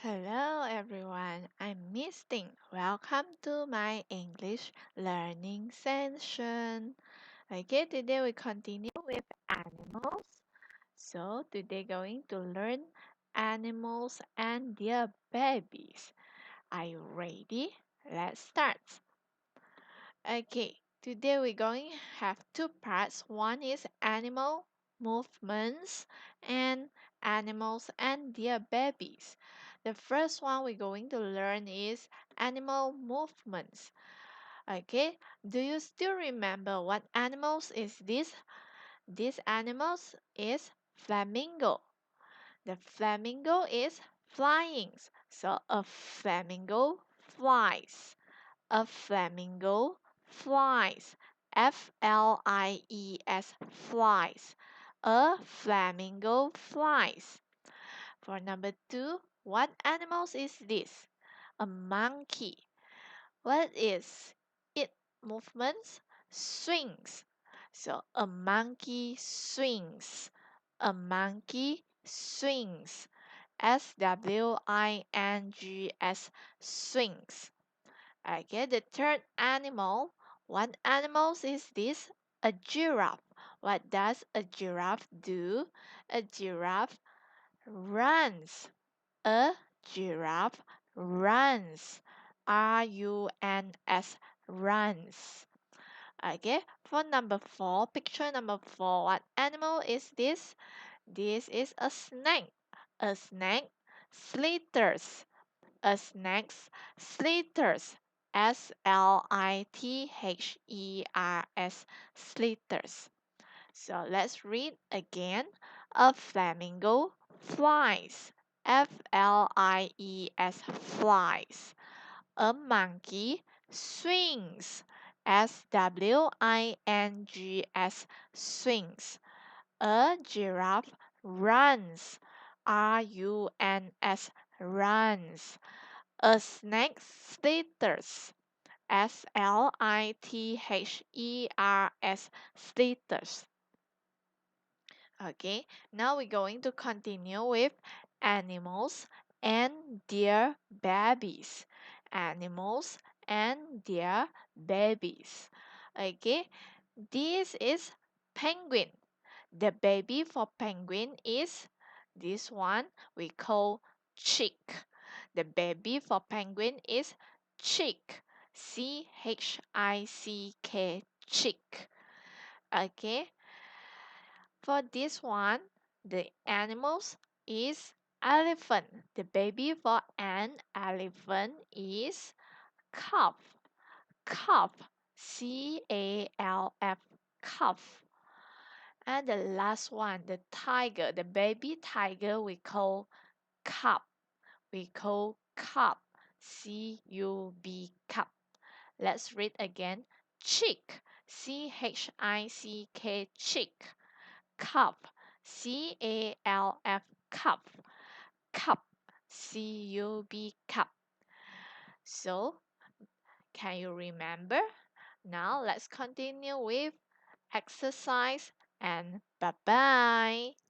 Hello everyone, I'm Miss Ting. Welcome to my English learning session. Okay, today we continue with animals. So today going to learn animals and their babies. Are you ready? Let's start. Okay, today we're going to have two parts. One is animal movements and animals and their babies. The first one we're going to learn is animal movements. Okay, do you still remember what animals is this? This animals is flamingo. The flamingo is flying. So a flamingo flies. A flamingo flies. Flies. Flies. A flamingo flies. For number two, what animals is this? A monkey. What is it? Movements? Swings. So a monkey swings. A monkey swings. Swings. Swings. Okay, the third animal. What animals is this? A giraffe. What does a giraffe do? A giraffe runs. A giraffe runs. runs. Runs. Okay, for number four, picture number four. What animal is this? This is a snake. A snake slithers. A snake's slithers. Slithers. Slithers. So let's read again. A flamingo flies. Flies. A monkey swings. Swings. A giraffe runs. Runs. A snake slithers. Slithers. Okay, now we're going to continue with animals and their babies. Animals and their babies. Okay, this is penguin. The baby for penguin is this one we call chick. The baby for penguin is chick. Chick. Okay, for this one, the animals is elephant. The baby for an elephant is calf. Calf. Calf. Calf. And the last one, the tiger. The baby tiger we call cub. We call cub. Cub. Let's read again. Chick. Chick. Cup. Cup. Cup. Cup. So, can you remember? Now let's continue with exercise and bye bye.